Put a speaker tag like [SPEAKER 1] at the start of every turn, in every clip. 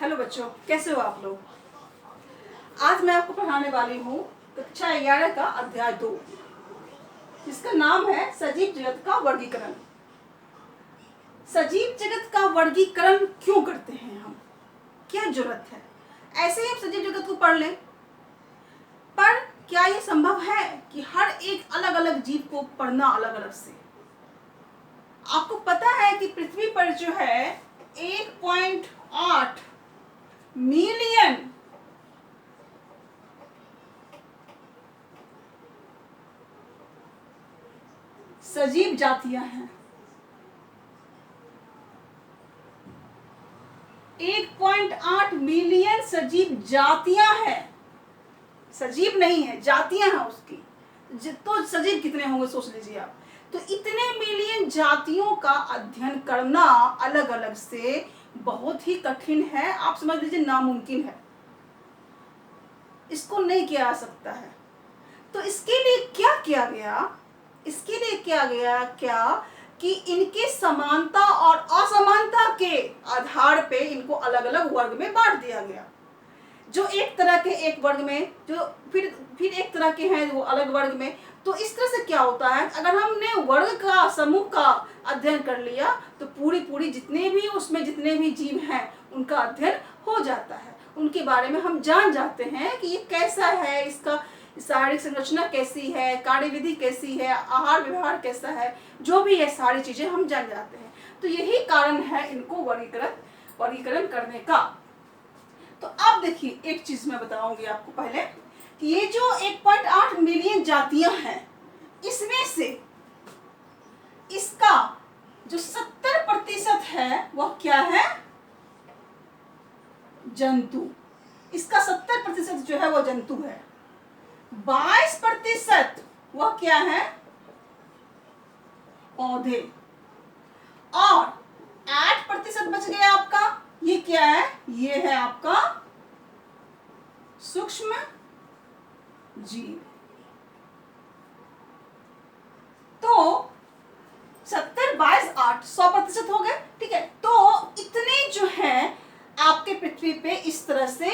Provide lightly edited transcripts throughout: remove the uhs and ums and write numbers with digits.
[SPEAKER 1] Hello बच्चों, कैसे हो आप लोग। आज मैं आपको पढ़ाने वाली हूँ कक्षा 11 का अध्याय 2, जिसका नाम है सजीव जगत का वर्गीकरण। सजीव जगत का वर्गीकरण क्यों करते हैं हम, क्या जरूरत है। ऐसे ही हम सजीव जगत को पढ़ लें, पर क्या ये संभव है कि हर एक अलग अलग जीव को पढ़ना अलग अलग से। आपको पता है कि पृथ्वी पर जो है 1.8 मिलियन सजीव जातियां हैं। 1.8 मिलियन सजीव जातियां हैं, सजीव नहीं है, जातियां हैं उसकी। तो सजीव कितने होंगे सोच लीजिए आप। तो इतने मिलियन जातियों का अध्ययन करना अलग अलग से बहुत ही कठिन है, आप समझ लीजिए नामुमकिन है, इसको नहीं किया जा सकता है। तो इसके लिए क्या किया गया, इसके लिए किया गया क्या कि इनके समानता और असमानता के आधार पे इनको अलग अलग वर्ग में बांट दिया गया। जो एक तरह के एक वर्ग में, जो फिर एक तरह के हैं वो अलग वर्ग में। तो इस तरह से क्या होता है, अगर हमने वर्ग का समूह का अध्ययन कर लिया तो पूरी जितने भी उसमें जितने भी जीव हैं उनका अध्ययन हो जाता है, उनके बारे में हम जान जाते हैं कि ये कैसा है, इसका शारीरिक संरचना कैसी है, कार्यविधि कैसी है, आहार व्यवहार कैसा है, जो भी है सारी चीजें हम जान जाते हैं। तो यही कारण है इनको वर्गीकरण करने का। तो अब देखिए, एक चीज मैं बताऊंगी आपको पहले कि ये जो 1.8 मिलियन जातियां हैं, इसमें से इसका जो 70% है वह क्या है, जंतु। इसका 70% जो है वो जंतु है। 22% वह क्या है, पौधे। और 8% बच गया आपका, ये क्या है, ये है आपका सूक्ष्म जीव। तो 70, 22, 8, 100% हो गए, ठीक है। तो इतने जो है आपके पृथ्वी पे इस तरह से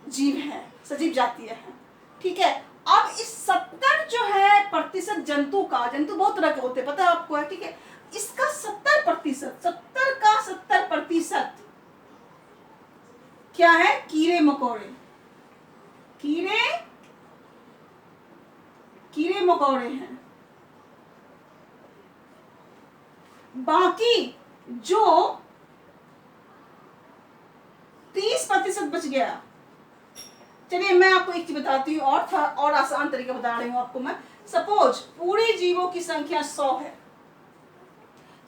[SPEAKER 1] जीव हैं, सजीव जातियां हैं, ठीक है। अब इस 70 जो है प्रतिशत जंतु का, जंतु बहुत तरह के होते हैं पता है आपको, है, ठीक है। इसका 70%, 70 का 70% क्या है, कीड़े मकोड़े। कीड़े मकोड़े हैं। बाकी जो 30% बच गया, चलिए मैं आपको एक चीज बताती हूँ, और आसान तरीका बता रही हूँ आपको मैं। सपोज पूरे जीवों की संख्या 100 है,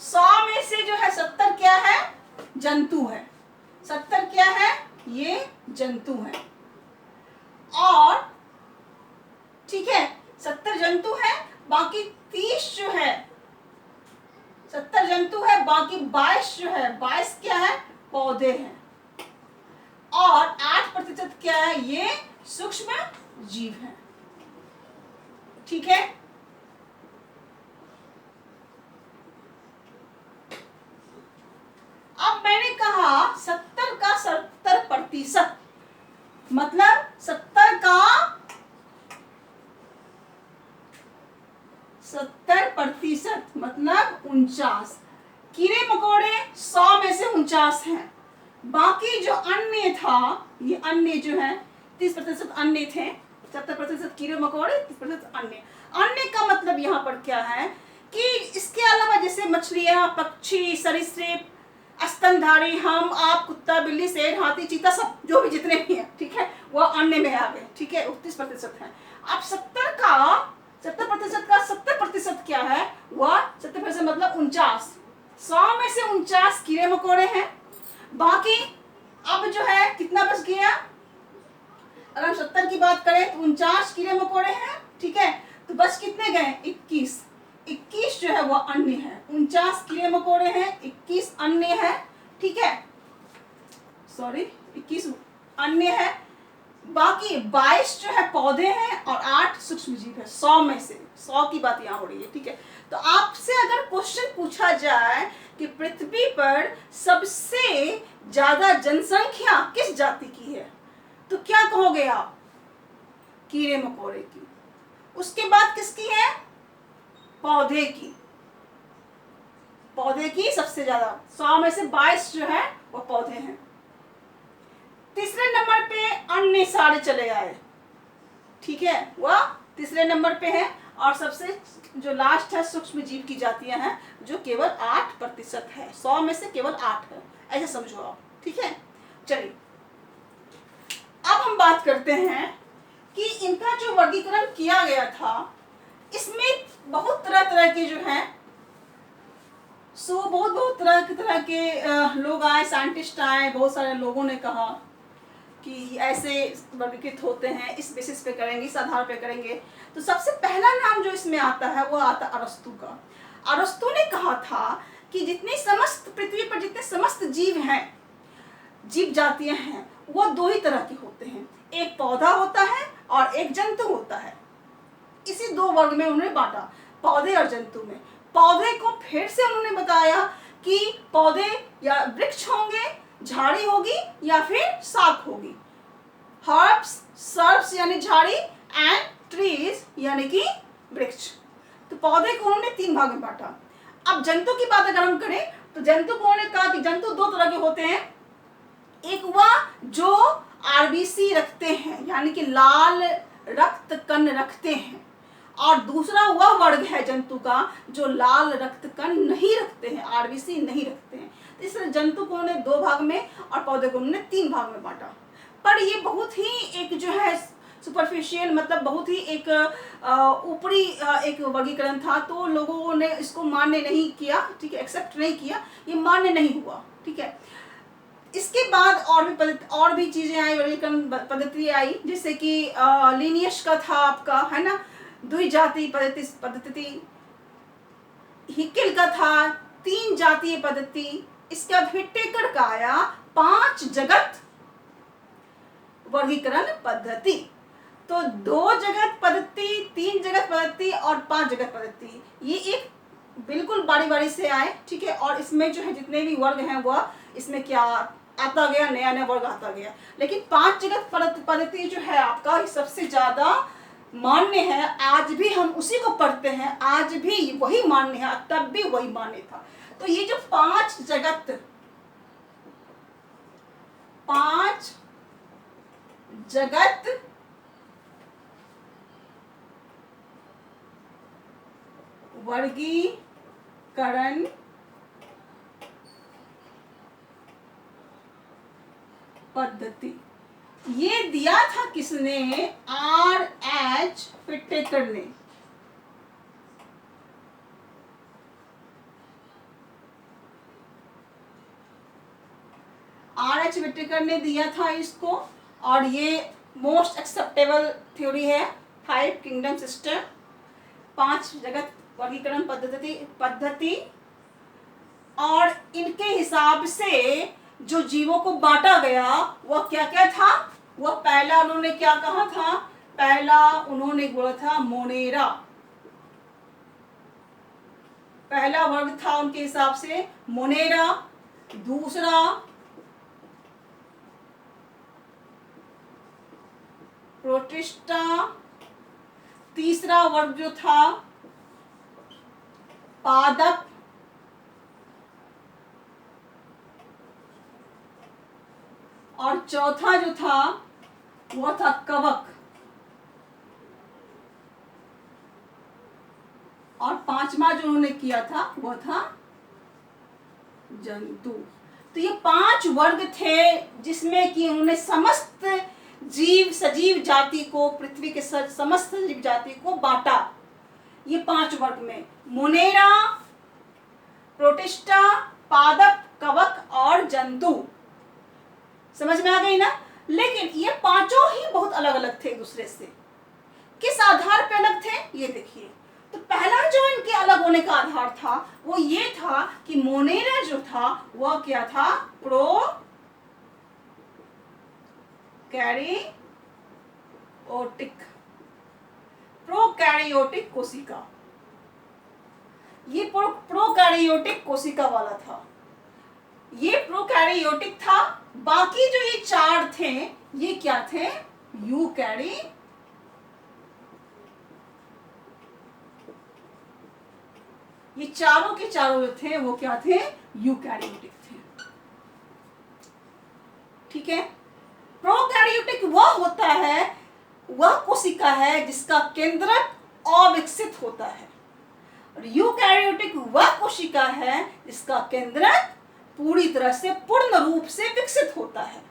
[SPEAKER 1] 100 में से जो है 70 क्या है, जंतु है। 70 क्या है, ये जंतु है। और ठीक है, 70 जंतु है, बाकी 30 जो है, 70 जंतु है, बाकी 22 जो है, 22 क्या है, पौधे हैं। और 8% क्या है, ये सूक्ष्म जीव है, ठीक है। अब मैंने कहा 70 का 70%, मतलब 70 का 70% मतलब 49। कीड़े मकोड़े 100 में से 49 हैं। बाकी जो अन्य था, ये अन्य जो है 30% अन्य थे, 70% कीड़े मकोड़े, 30% अन्य का मतलब यहाँ पर क्या है कि इसके अलावा जैसे मछलियां, पक्षी, सरीसृप, स्तनधारी, हम, आप, कुत्ता, बिल्ली, शेर, हाथी, चीता, सब जो भी जितने भी हैं, ठीक है, वह अन्य में आ गए, ठीक है, 30% है। अब 70% का 70% क्या है, वह 70% मतलब 49। 100 में से 49 कीड़े मकोड़े हैं। बाकी अब जो है कितना बच गया, अगर हम 70 की बात करें तो 49 कीड़े मकोड़े हैं, ठीक है। तो बस कितने गए, 21 जो है वो अन्य है। 49 कीड़े मकोड़े हैं, 21 अन्य है, ठीक है, सॉरी 21 अन्य है, बाकी 22 जो है पौधे हैं और 8 सूक्ष्म जीव है। 100 में से 100 की बात यहाँ हो रही है, ठीक है। तो आपसे अगर क्वेश्चन पूछा जाए कि पृथ्वी पर सबसे ज्यादा जनसंख्या किस जाति की है, तो क्या कहोगे आप? कीड़े मकोड़े की। उसके बाद किसकी है? पौधे की। पौधे की सबसे ज्यादा, 100 में से 22 जो है वो पौधे हैं। तीसरे नंबर पे अन्य सारे चले आए, ठीक है, वह तीसरे नंबर पे है। और सबसे जो लास्ट है सूक्ष्म जीव की जातियां हैं जो केवल 8% है। 100 में से केवल 8 है, ऐसे समझो आप, ठीक है। चलिए अब हम बात करते हैं कि इनका जो वर्गीकरण किया गया था, इसमें बहुत तरह तरह के जो हैं बहुत तरह के लोग आए, साइंटिस्ट आए, बहुत सारे लोगों ने कहा कि ऐसे वर्गीकृत होते हैं, इस बेसिस पे करेंगे, इस आधार पे करेंगे। तो सबसे पहला नाम जो इसमें आता है वो आता अरस्तु का। अरस्तु ने कहा था कि जितने समस्त पृथ्वी पर जितने समस्त जीव हैं, जीव जातियां हैं, वो 2 ही तरह के होते हैं, एक पौधा होता है और एक जंतु होता है। इसी 2 वर्ग में उन्होंने बांटा, पौधे और जंतु में। पौधे को फिर से उन्होंने बताया कि पौधे या वृक्ष होंगे, झाड़ी होगी या फिर शाख होगी। हर्ब्स, सर्ब्स यानी झाड़ी, एंड ट्रीज यानी कि वृक्ष। तो पौधे को उन्होंने 3 भाग में बांटा। अब जंतु की बात अगर हम करें तो जंतु को उन्होंने कहा कि जंतु 2 तरह के होते हैं। एक वह जो आरबीसी रखते हैं यानी कि लाल रक्त कण रखते हैं, और दूसरा वह वर्ग है जंतु का जो लाल रक्त कण नहीं रखते हैं, आरबीसी नहीं रखते हैं। इसलिए जंतु को उन्होंने 2 भाग में और पौधे को उन्होंने 3 भाग में बांटा। पर ये बहुत ही एक जो है सुपरफिशियल, मतलब बहुत ही एक ऊपरी एक वर्गीकरण था, तो लोगों ने इसको मान्य नहीं किया, ठीक है, एक्सेप्ट नहीं किया, ये मान्य नहीं हुआ, ठीक है। इसके बाद और भी चीजें आई, वर्गीकरण पद्धति आई, जैसे कि लिनियस का था आपका, है ना, द्विजातीय पद्धति। हिकेल का था 3 जातीय पद्धति। इसके बाद व्हिटेकर का आया 5 जगत वर्गीकरण पद्धति। तो 2 जगत पद्धति, 3 जगत पद्धति और 5 जगत पद्धति, ये एक बिल्कुल बारी बारी से आए, ठीक है। और इसमें जो है जितने भी वर्ग हैं वह इसमें क्या आता गया, नया नया वर्ग आता गया। लेकिन 5 जगत पद्धति जो है आपका सबसे ज्यादा मान्य है। आज भी हम उसी को पढ़ते हैं, आज भी वही मान्य है, तब भी वही मान्य था। तो ये जो 5 जगत वर्गीकरण पद्धति, ये दिया था किसने? R.H. व्हिटेकर ने। R.H. व्हिटेकर ने दिया था इसको, और ये मोस्ट एक्सेप्टेबल थ्योरी है, 5 किंगडम सिस्टम, 5 जगत वर्गीकरण पद्धति। और इनके हिसाब से जो जीवों को बांटा गया वह क्या क्या था? वह पहला उन्होंने क्या कहा था? पहला उन्होंने बोला था मोनेरा, पहला वर्ग था उनके हिसाब से मोनेरा। दूसरा प्रोटिस्टा। तीसरा वर्ग जो था पादप। और चौथा जो था वह था कवक। और 5वां जो उन्होंने किया था वह था जंतु। तो ये 5 वर्ग थे जिसमें कि उन्होंने समस्त जीव सजीव जाति को, पृथ्वी के समस्त जीव जाति को बांटा। ये 5 वर्ग में मोनेरा, प्रोटिस्टा, पादप, कवक और जंतु। समझ में आ गई ना? लेकिन ये 5 ही बहुत अलग अलग थे दूसरे से। किस आधार पे अलग थे ये देखिए। तो पहला जो इनके अलग होने का आधार था वो ये था कि मोनेरा जो था वह क्या था? प्रोकैरियोटिक कोशिका, ये प्रोकैरियोटिक कोशिका वाला था, ये प्रोकैरियोटिक था। बाकी जो ये चार थे ये क्या थे? यूकैरियोटिक। ये चारों के चारों जो थे वो क्या थे? यूकैरियोटिक थे। ठीक है। प्रोकैरियोटिक वह होता है, वह कोशिका है जिसका केंद्रक अविकसित होता है, और यूकैरियोटिक वह कोशिका है जिसका केंद्रक पूरी तरह से पूर्ण रूप से विकसित होता है।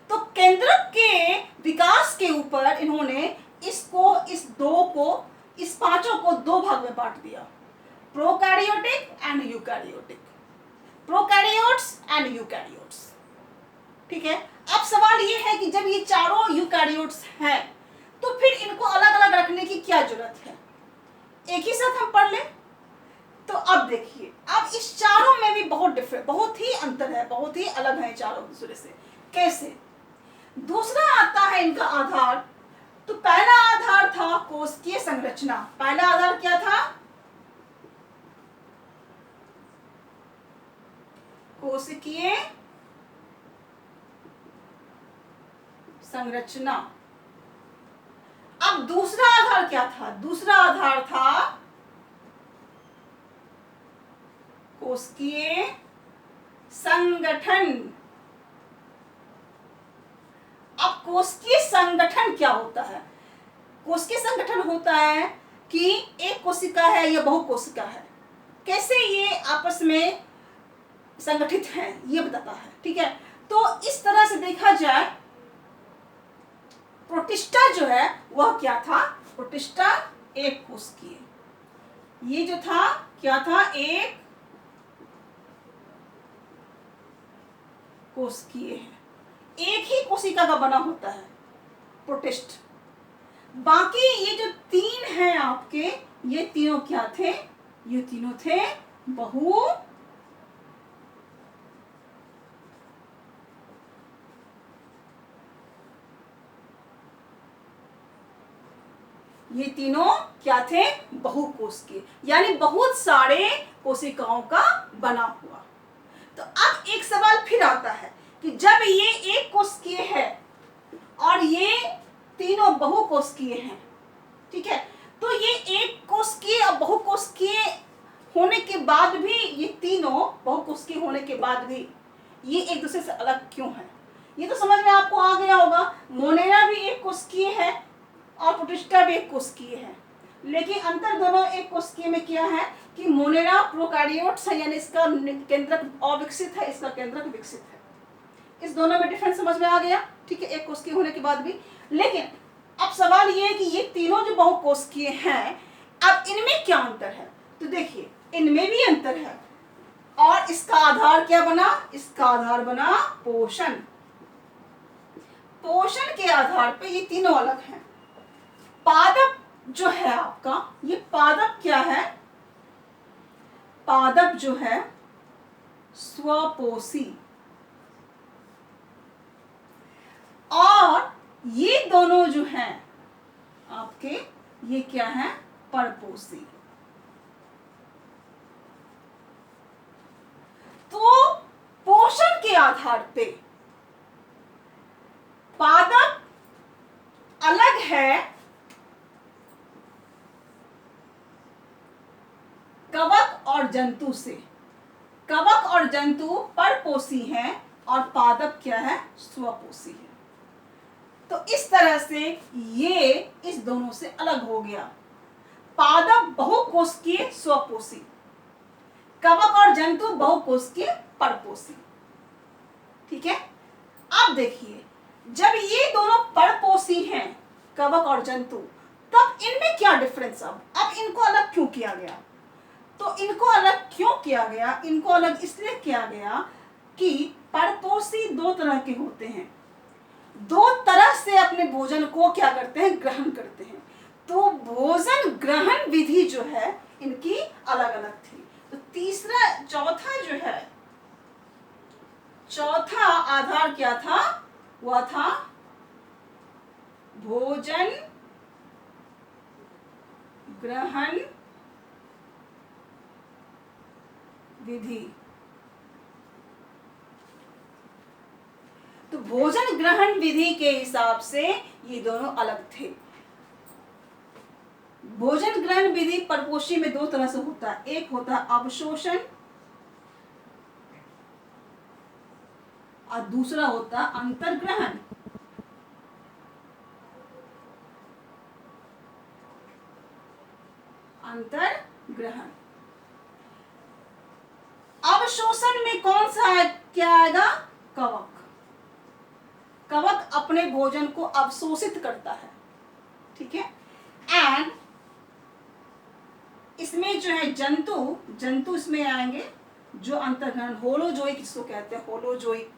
[SPEAKER 1] तो केंद्रक के विकास के ऊपर इन्होंने इसको, इस पांचों को दो भाग में बांट दिया, prokaryotic and eukaryotic, prokaryotes and eukaryotes. ठीक है। अब सवाल ये है कि जब ये चारों यूकैरियोट्स हैं तो फिर इनको अलग अलग रखने की क्या जरूरत है? एक ही साथ हम पढ़ लें। तो अब देखिए, अब इस चारों में भी बहुत ही अंतर है, बहुत ही अलग है चारों दूसरे से। कैसे? दूसरा आता है इनका आधार। तो पहला आधार था कोशिकीय संरचना। पहला आधार क्या था? कोशिकीय संरचना। अब दूसरा आधार क्या था? दूसरा आधार था कोशिकीय संगठन। अब कोशिकीय संगठन क्या होता है? कोशिकीय संगठन होता है कि एक कोशिका है या बहुकोशिका है, कैसे ये आपस में संगठित हैं ये बताता है। ठीक है। तो इस तरह से देखा जाए, प्रोटिस्टा जो है वह क्या था? प्रोटिस्टा एक कोशिकीय, ये जो था क्या था? एक कोशिकीय है, एक ही कोशिका का बना होता है प्रोटिस्ट। बाकी ये जो तीन हैं आपके, ये तीनों क्या थे? ये तीनों थे ये तीनों क्या थे? बहुकोशिकीय, यानी बहुत सारे कोशिकाओं का बना हुआ। तो अब एक सवाल फिर आता है कि जब ये एक कोशिकीय है और ये तीनों बहुकोशिकीय हैं, ठीक है, तो ये एक कोशिकीय और बहुकोशिकीय होने के बाद भी, ये तीनों बहुकोशिकीय होने के बाद भी ये एक दूसरे से अलग क्यों है? ये तो समझ में आपको आ गया होगा। मोनेरा भी एक कोशिकीय है और प्रोटिस्टा भी एक कोशिकीय है, लेकिन अंतर दोनों एक कोशिकीय में क्या है कि मोनेरा प्रोकैरियोट्स है, यानी इसका केंद्रक अविकसित है, इसका केंद्रक विकसित है। इस दोनों में डिफरेंस समझ में आ गया। ठीक है, एक कोशिकीय होने के बाद भी। लेकिन अब सवाल ये है कि ये तीनों जो बहुकोशिकीय हैं, अब इनमें क्या अंतर है? तो देखिए, इनमें भी अंतर है, और इसका आधार क्या बना? इसका आधार बना पोषण। पोषण के आधार पे ये तीनों अलग हैं। पादप जो है आपका, ये पादप क्या है? पादप जो है स्वपोषी, और ये दोनों जो हैं आपके, ये क्या है? परपोषी। तो पोषण के आधार पे पादप अलग है कवक और जंतु से। कवक और जंतु परपोषी हैं और पादप क्या है? स्वपोषी है। तो इस तरह से ये इस दोनों से अलग हो गया। पादप बहुकोशिकीय स्वपोषी, कवक और जंतु बहुकोशिकीय परपोषी। ठीक है। अब देखिए, जब ये दोनों परपोषी हैं, कवक और जंतु, तब इनमें क्या डिफरेंस? अब इनको अलग क्यों किया गया? तो इनको अलग क्यों किया गया? इनको अलग इसलिए किया गया कि परपोषी दो तरह के होते हैं, दो तरह से अपने भोजन को क्या करते हैं? ग्रहण करते हैं। तो भोजन ग्रहण विधि जो है इनकी अलग अलग थी। तो चौथा आधार क्या था? वह था भोजन ग्रहण विधि। तो भोजन ग्रहण विधि के हिसाब से ये दोनों अलग थे। भोजन ग्रहण विधि परपोषी में दो तरह से होता है, एक होता है अवशोषण और दूसरा होता है अंतर्ग्रहण। अंतर्ग्रहण। अवशोषण में कौन सा क्या आएगा? कवक। कवक अपने भोजन को अवशोषित करता है, ठीक है। एंड इसमें जो है जंतु इसमें आएंगे जो अंतर्ग्रहण, होलोजोइक इसको कहते हैं, होलोजोइक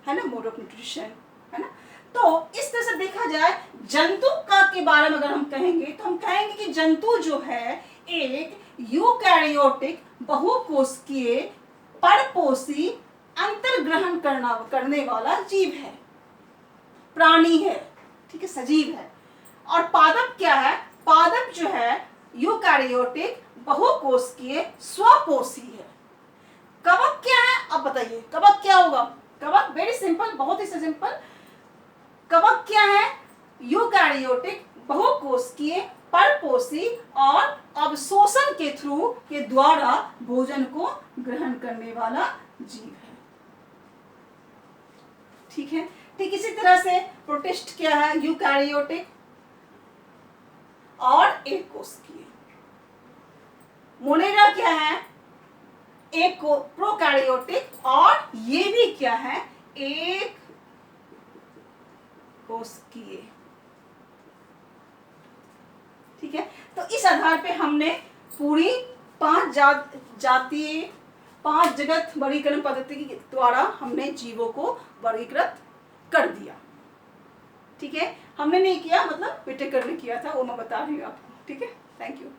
[SPEAKER 1] है ना, मोड ऑफ न्यूट्रिशन है ना। तो इस तरह से देखा जाए जंतु का के बारे में अगर हम कहेंगे तो हम कहेंगे कि जंतु जो है एक यूकैरियोटिक बहुकोशिकीय परपोषी अंतर्ग्रहण करने वाला जीव है, प्राणी है, ठीक है, सजीव है। और पादप क्या है? पादप जो है यूकैरियोटिक बहुकोशिकीय स्वपोषी है। कवक क्या है? अब बताइए कवक क्या होगा? कवक वेरी सिंपल, बहुत ही सिंपल। कवक क्या है? यूकैरियोटिक बहुकोशिकीय परपोषी और अवशोषण के थ्रू के द्वारा भोजन को ग्रहण करने वाला जीव है, ठीक है। ठीक इसी तरह से प्रोटिस्ट क्या है? यूकैरियोटिक और एक कोशिकीय। मोनेरा क्या है? एक प्रोकैरियोटिक और ये भी क्या है? एक कोशिकीय, ठीक है। तो इस आधार पे हमने पूरी 5 जातीय 5 जगत वर्गीकरण पद्धति के द्वारा हमने जीवों को वर्गीकृत कर दिया, ठीक है। हमने नहीं किया, मतलब विटेकर ने किया था, वो मैं बता रही हूँ आपको, ठीक है। Thank you.